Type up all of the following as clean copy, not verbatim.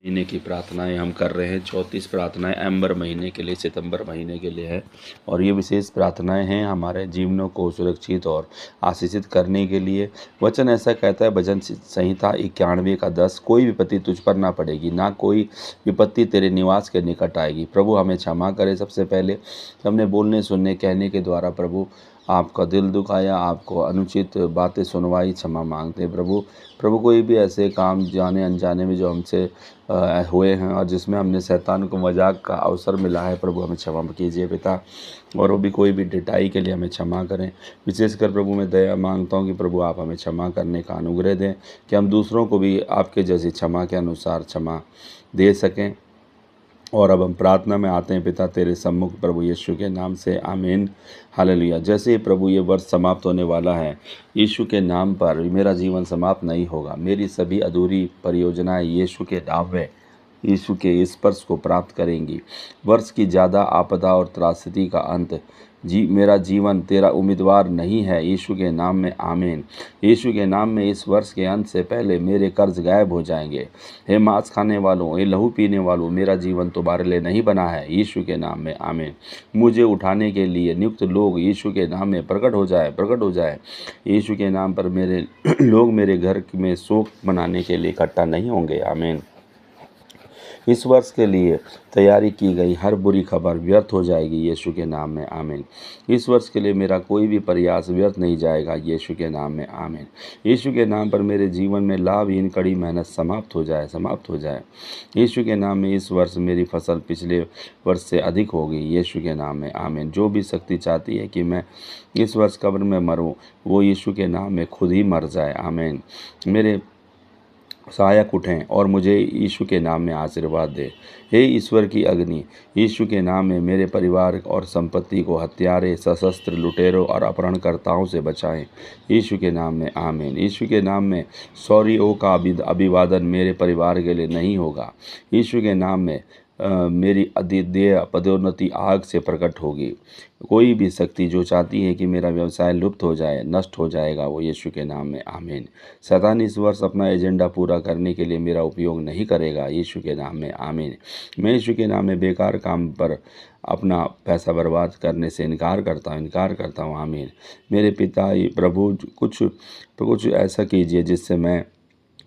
महीने की प्रार्थनाएं हम कर रहे हैं। 34 प्रार्थनाएं एम्बर महीने के लिए, सितंबर महीने के लिए है। और ये विशेष प्रार्थनाएं हैं हमारे जीवनों को सुरक्षित और आशीषित करने के लिए। वचन ऐसा कहता है, भजन संहिता 91 का 10, कोई विपत्ति तुझ पर ना पड़ेगी, ना कोई विपत्ति तेरे निवास के निकट आएगी। प्रभु हमें क्षमा करे। सबसे पहले हमने बोलने सुनने कहने के द्वारा प्रभु आपका दिल दुखाया, आपको अनुचित बातें सुनवाई, क्षमा मांगते हैं प्रभु कोई भी ऐसे काम जाने अनजाने में जो हमसे हुए हैं और जिसमें हमने शैतान को मजाक का अवसर मिला है, प्रभु हमें क्षमा कीजिए पिता। और वो भी कोई भी ढिठाई के लिए हमें क्षमा करें। विशेषकर प्रभु मैं दया मांगता हूँ कि प्रभु आप हमें क्षमा करने का अनुग्रह दें कि हम दूसरों को भी आपके जैसी क्षमा के अनुसार क्षमा दे सकें। और अब हम प्रार्थना में आते हैं पिता तेरे सम्मुख, प्रभु यीशु के नाम से आमीन, हालेलुया। जैसे ही प्रभु ये वर्ष समाप्त होने वाला है, यीशु के नाम पर मेरा जीवन समाप्त नहीं होगा। मेरी सभी अधूरी परियोजनाएं यीशु के नाम में, यीशु के स्पर्श को प्राप्त करेंगी। वर्ष की ज़्यादा आपदा और त्रासदी का अंत, मेरा जीवन तेरा उम्मीदवार नहीं है, यीशु के नाम में आमीन। यीशु के नाम में इस वर्ष के अंत से पहले मेरे कर्ज गायब हो जाएंगे। हे मांस खाने वालों, हे लहू पीने वालों, मेरा जीवन तुम्हारे लिए नहीं बना है, यीशु के नाम में आमीन। मुझे उठाने के लिए नियुक्त लोग यीशु के नाम में प्रकट हो जाए। यीशु के नाम पर मेरे लोग मेरे घर में शोक मनाने के लिए इकट्ठा नहीं होंगे, आमीन। इस वर्ष के लिए तैयारी की गई हर बुरी खबर व्यर्थ हो जाएगी, यीशु के नाम में आमीन। इस वर्ष के लिए मेरा कोई भी प्रयास व्यर्थ नहीं जाएगा, यीशु के नाम में आमीन। यीशु के नाम पर मेरे जीवन में लाभहीन कड़ी मेहनत समाप्त हो जाए। यीशु के नाम में इस वर्ष मेरी फसल पिछले वर्ष से अधिक होगी, यीशु के नाम में आमीन। जो भी शक्ति चाहती है कि मैं इस वर्ष कब्र में मरूं, वो यीशु के नाम में खुद ही मर जाए, आमीन। मेरे सहायक उठें और मुझे यीशु के नाम में आशीर्वाद दे। हे ईश्वर की अग्नि, यीशु के नाम में मेरे परिवार और संपत्ति को हत्यारे, सशस्त्र लुटेरों और अपहरणकर्ताओं से बचाएं, यीशु के नाम में आमीन। यीशु के नाम में सौरियों का अभिवादन मेरे परिवार के लिए नहीं होगा। यीशु के नाम में मेरी अद्वितीय पदोन्नति आग से प्रकट होगी। कोई भी शक्ति जो चाहती है कि मेरा व्यवसाय लुप्त हो जाए, नष्ट हो जाएगा, वो यीशु के नाम में आमीन। शैतान इस वर्ष अपना एजेंडा पूरा करने के लिए मेरा उपयोग नहीं करेगा, यीशु के नाम में आमीन। मैं यीशु के नाम में बेकार काम पर अपना पैसा बर्बाद करने से इनकार करता हूँ, आमीन। मेरे पिता प्रभु कुछ ऐसा कीजिए जिससे मैं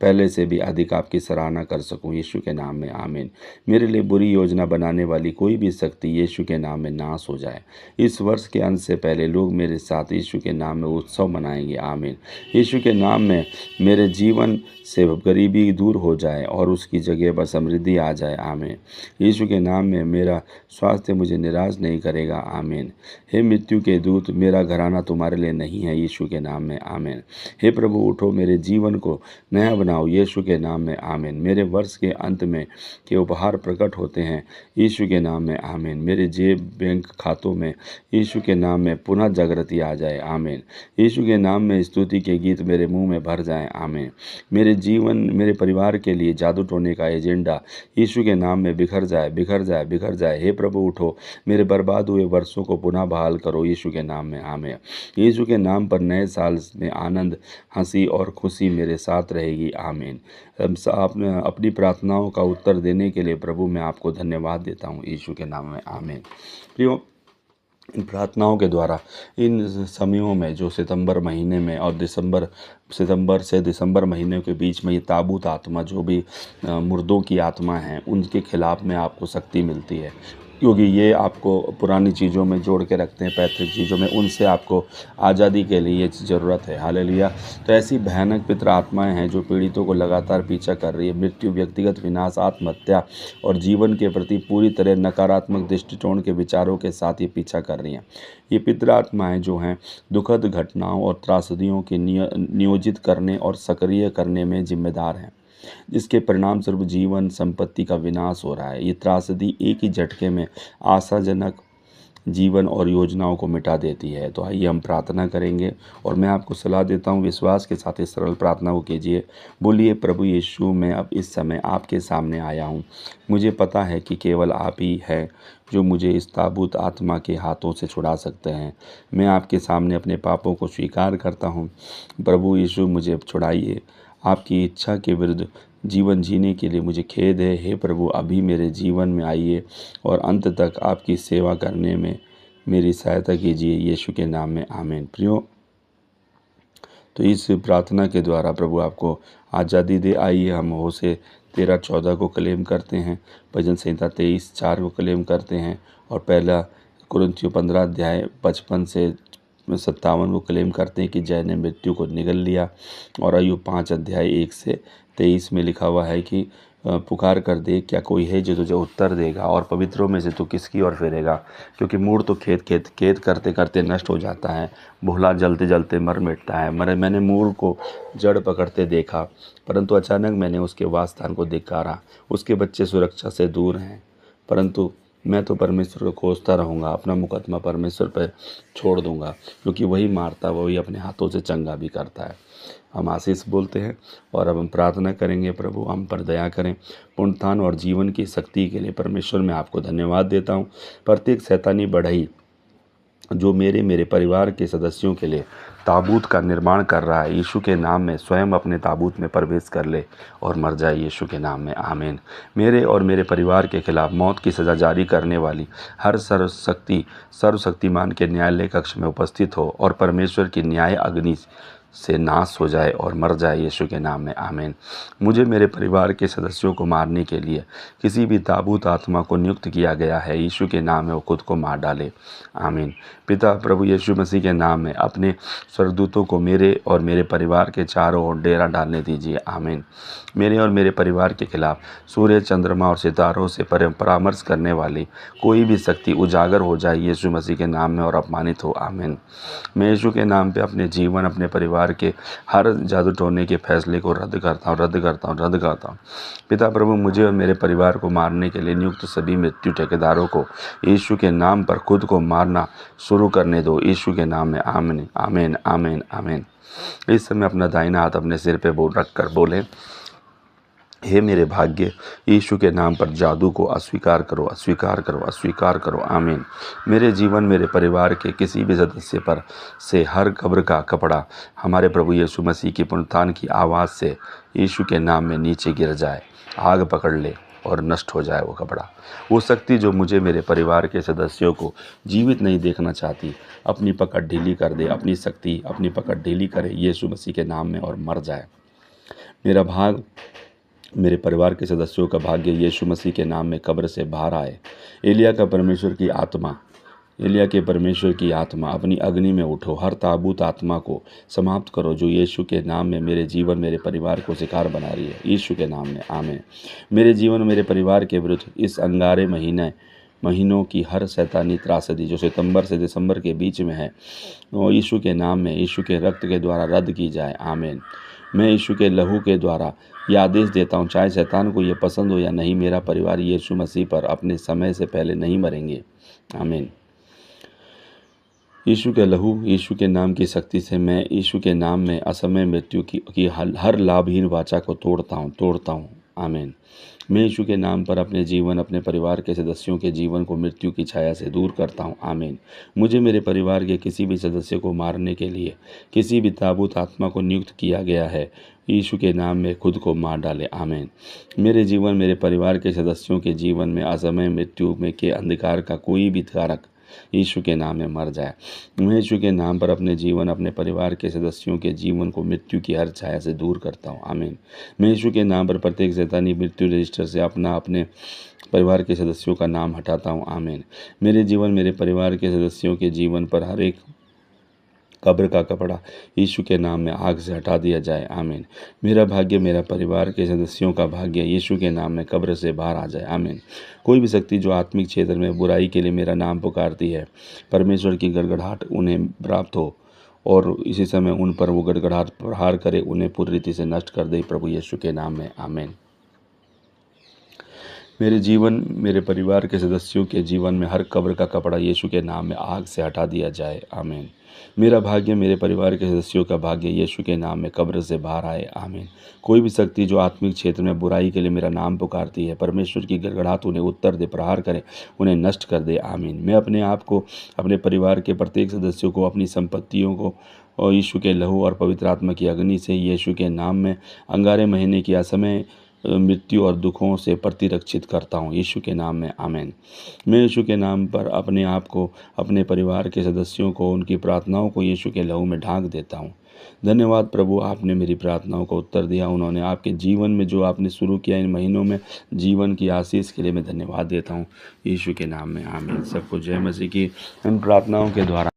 पहले से भी अधिक आपकी सराहना कर सकूं, यीशु के नाम में आमीन। मेरे लिए बुरी योजना बनाने वाली कोई भी शक्ति यीशु के नाम में नाश हो जाए। इस वर्ष के अंत से पहले लोग मेरे साथ यीशु के नाम में उत्सव मनाएंगे, आमीन। यीशु के नाम में मेरे जीवन से गरीबी दूर हो जाए और उसकी जगह पर समृद्धि आ जाए, आमीन। यीशु के नाम में मेरा स्वास्थ्य मुझे निराश नहीं करेगा, आमीन। हे मृत्यु के दूत, मेरा घराना तुम्हारे लिए नहीं है, यीशु के नाम में आमीन। हे प्रभु उठो, मेरे जीवन को नया बनाओ, यीशु के नाम में आमीन। मेरे वर्ष के अंत में के उपहार प्रकट होते हैं, यीशु के नाम में आमीन। मेरे जेब बैंक खातों में यीशु के नाम में पुनः जागृति आ जाए, आमीन। यीशु के नाम में स्तुति के गीत मेरे मुंह में भर जाएं, आमीन। मेरे जीवन मेरे परिवार के लिए जादू टोने का एजेंडा यीशु के नाम में बिखर जाए। हे प्रभु उठो, मेरे बर्बाद हुए वर्षों को पुनः बहाल करो, यीशु के नाम में आमीन। यीशु के नाम पर नए साल में आनंद, हंसी और खुशी मेरे साथ रहेगी, आमीन। आपने अपनी प्रार्थनाओं का उत्तर देने के लिए प्रभु मैं आपको धन्यवाद देता हूँ, यीशु के नाम में आमीन। प्रियो, इन प्रार्थनाओं के द्वारा इन समयों में जो सितंबर महीने में और सितंबर से दिसंबर महीने के बीच में ये ताबूत आत्मा, जो भी मुर्दों की आत्मा हैं, उनके खिलाफ में आपको शक्ति मिलती है, क्योंकि ये आपको पुरानी चीज़ों में जोड़ के रखते हैं, पैतृक चीज़ों में, उनसे आपको आज़ादी के लिए ज़रूरत है, हालेलुया। तो ऐसी भयानक पितर आत्माएँ हैं जो पीड़ितों को लगातार पीछा कर रही है। मृत्यु, व्यक्तिगत विनाश, आत्महत्या और जीवन के प्रति पूरी तरह नकारात्मक दृष्टिकोण के विचारों के साथ ये पीछा कर रही हैं। ये पितर आत्माएँ जो हैं दुखद घटनाओं और त्रासदियों की नियोजित करने और सक्रिय करने में जिम्मेदार हैं, जिसके परिणाम स्वरूप जीवन संपत्ति का विनाश हो रहा है। ये त्रासदी एक ही झटके में आशाजनक जीवन और योजनाओं को मिटा देती है। तो आइए हम प्रार्थना करेंगे और मैं आपको सलाह देता हूँ, विश्वास के साथ इस सरल प्रार्थना को कीजिए। बोलिए, प्रभु यीशु, मैं अब इस समय आपके सामने आया हूँ। मुझे पता है कि केवल आप ही है जो मुझे इस ताबूत आत्मा के हाथों से छुड़ा सकते हैं। मैं आपके सामने अपने पापों को स्वीकार करता हूँ। प्रभु यीशु, मुझे छुड़ाइए। आपकी इच्छा के विरुद्ध जीवन जीने के लिए मुझे खेद है। हे प्रभु, अभी मेरे जीवन में आइए और अंत तक आपकी सेवा करने में मेरी सहायता कीजिए, यीशु के नाम में आमीन। प्रियो, तो इस प्रार्थना के द्वारा प्रभु आपको आज़ादी दे। आइए हम होशे 13:14 को क्लेम करते हैं, भजन संहिता 23:4 को क्लेम करते हैं और पहला कुरिन्थियों 15 अध्याय 55 से 57 को क्लेम करते हैं कि जय ने मृत्यु को निगल लिया। और अय्यूब 5 अध्याय 1 से 23 में लिखा हुआ है कि पुकार कर देख, क्या कोई है जो तुझे उत्तर देगा, और पवित्रों में से तू किसकी ओर फेरेगा। क्योंकि मूड तो खेत करते करते नष्ट हो जाता है, भोला जलते जलते मर मिटता है। मैंने मूड को जड़ पकड़ते देखा, परंतु अचानक मैंने उसके वासस्थान को धिक्कारा। उसके बच्चे सुरक्षा से दूर हैं, परंतु मैं तो परमेश्वर को खोजता रहूँगा, अपना मुकदमा परमेश्वर पर छोड़ दूँगा, क्योंकि वही मारता, वही अपने हाथों से चंगा भी करता है। हम आशीष बोलते हैं और अब हम प्रार्थना करेंगे, प्रभु हम पर दया करें। पुनरुत्थान और जीवन की शक्ति के लिए परमेश्वर मैं आपको धन्यवाद देता हूँ। प्रत्येक शैतानी बढ़ई जो मेरे परिवार के सदस्यों के लिए ताबूत का निर्माण कर रहा है, यीशु के नाम में स्वयं अपने ताबूत में प्रवेश कर ले और मर जाए, यीशु के नाम में आमीन। मेरे और मेरे परिवार के खिलाफ मौत की सज़ा जारी करने वाली हर सर्वशक्तिमान के न्यायालय कक्ष में उपस्थित हो और परमेश्वर की न्याय अग्नि से नाश हो जाए और मर जाए, यीशु के नाम में आमीन। मुझे मेरे परिवार के सदस्यों को मारने के लिए किसी भी ताबूत आत्मा को नियुक्त किया गया है, यीशु के नाम में वो खुद को मार डाले, आमीन। पिता प्रभु यीशु मसीह के नाम में अपने स्वर्गदूतों को मेरे और मेरे परिवार के चारों ओर डेरा डालने दीजिए, आमीन। मेरे और मेरे परिवार के खिलाफ सूर्य, चंद्रमा और सितारों से परामर्श करने वाली कोई भी शक्ति उजागर हो जाए, यीशु मसीह के नाम में, और अपमानित हो, आमीन। मैं यीशु के नाम पे अपने जीवन, अपने परिवार के हर जादू टोने के फैसले को रद्द करता हूँ। पिता प्रभु, मुझे और मेरे परिवार को मारने के लिए नियुक्त सभी मृत्यु ठेकेदारों को यीशु के नाम पर खुद को मारना शुरू करने दो, यीशु के नाम में, आमीन आमीन आमीन आमीन। इस समय अपना दाहिना हाथ अपने सिर पे रख कर बोले, हे मेरे भाग्य, यीशु के नाम पर जादू को अस्वीकार करो, अस्वीकार करो, अस्वीकार करो, आमीन। मेरे जीवन, मेरे परिवार के किसी भी सदस्य पर से हर कब्र का कपड़ा हमारे प्रभु यीशु मसीह की पुनरुत्थान की आवाज़ से यीशु के नाम में नीचे गिर जाए, आग पकड़ ले और नष्ट हो जाए वो कपड़ा। वो शक्ति जो मुझे, मेरे परिवार के सदस्यों को जीवित नहीं देखना चाहती, अपनी पकड़ ढीली कर दे, अपनी शक्ति, अपनी पकड़ ढीली करे यीशु मसीह के नाम में और मर जाए। मेरा भाग, मेरे परिवार के सदस्यों का भाग्य यीशु मसीह के नाम में कब्र से बाहर आए। एलिया के परमेश्वर की आत्मा अपनी अग्नि में उठो। हर ताबूत आत्मा को समाप्त करो जो यीशु के नाम में मेरे जीवन, मेरे परिवार को शिकार बना रही है, यीशु के नाम में, आमीन। मेरे जीवन, मेरे परिवार के विरुद्ध इस अंगारे महीनों की हर शैतानी त्रासदी जो सितंबर से दिसंबर के बीच में है, वो यीशु के नाम में, यीशु के रक्त के द्वारा रद्द की जाए, आमीन। मैं यीशु के लहू के द्वारा यह आदेश देता हूँ, चाहे शैतान को ये पसंद हो या नहीं, मेरा परिवार यीशु मसीह पर अपने समय से पहले नहीं मरेंगे, आमीन। यीशु के लहू, यीशु के नाम की शक्ति से मैं यीशु के नाम में असमय मृत्यु की हर लाभहीन वाचा को तोड़ता हूँ, आमीन। मैं यीशु के नाम पर अपने जीवन, अपने परिवार के सदस्यों के जीवन को मृत्यु की छाया से दूर करता हूँ, आमीन। मुझे मेरे परिवार के किसी भी सदस्य को मारने के लिए किसी भी ताबूत आत्मा को नियुक्त किया गया है, यीशु के नाम में खुद को मार डाले, आमीन। मेरे जीवन, मेरे परिवार के सदस्यों के जीवन में असमय मृत्यु में के अंधकार का कोई भी कारक यीशु के नाम में मर जाए। मैं यीशु के नाम पर अपने जीवन, अपने परिवार के सदस्यों के जीवन को मृत्यु की हर छाया से दूर करता हूँ, आमीन। मैं यीशु के नाम पर प्रत्येक शैतानी मृत्यु रजिस्टर से अपने परिवार के सदस्यों का नाम हटाता हूँ, आमीन। मेरे जीवन, मेरे परिवार के सदस्यों के जीवन पर हर एक कब्र का कपड़ा यीशु के नाम में आग से हटा दिया जाए, आमीन। मेरा भाग्य, मेरा परिवार के सदस्यों का भाग्य यीशु के नाम में कब्र से बाहर आ जाए, आमीन। कोई भी शक्ति जो आत्मिक क्षेत्र में बुराई के लिए मेरा नाम पुकारती है, परमेश्वर की गड़गड़ाहट उन्हें प्राप्त हो और इसी समय उन पर वो गड़गड़ाहट प्रहार करे, उन्हें पूरी रीति से नष्ट कर दे, प्रभु यीशु के नाम में, आमीन। मेरे जीवन, मेरे परिवार के सदस्यों के जीवन में हर कब्र का कपड़ा यीशु के नाम में आग से हटा दिया जाए, आमीन। मेरा भाग्य, मेरे परिवार के सदस्यों का भाग्य यीशु के नाम में कब्र से बाहर आए, आमीन। कोई भी शक्ति जो आत्मिक क्षेत्र में बुराई के लिए मेरा नाम पुकारती है, परमेश्वर की गड़गड़ाहट उन्हें उत्तर दे, प्रहार करे, उन्हें नष्ट कर दे, आमीन। मैं अपने आप को, अपने परिवार के प्रत्येक सदस्यों को, अपनी संपत्तियों को और यीशु के लहू और पवित्र आत्मा की अग्नि से यीशु के नाम में अंगारे महीने की असमय मृत्यु और दुखों से प्रतिरक्षित करता हूँ, यीशु के नाम में, आमीन। मैं यीशु के नाम पर अपने आप को, अपने परिवार के सदस्यों को, उनकी प्रार्थनाओं को यीशु के लहू में ढांक देता हूँ। धन्यवाद प्रभु, आपने मेरी प्रार्थनाओं को उत्तर दिया। उन्होंने आपके जीवन में जो आपने शुरू किया इन महीनों में, जीवन की आशीष के लिए मैं धन्यवाद देता हूँ, यीशु के नाम में, आमीन। सबको जय मसीह की। इन प्रार्थनाओं के द्वारा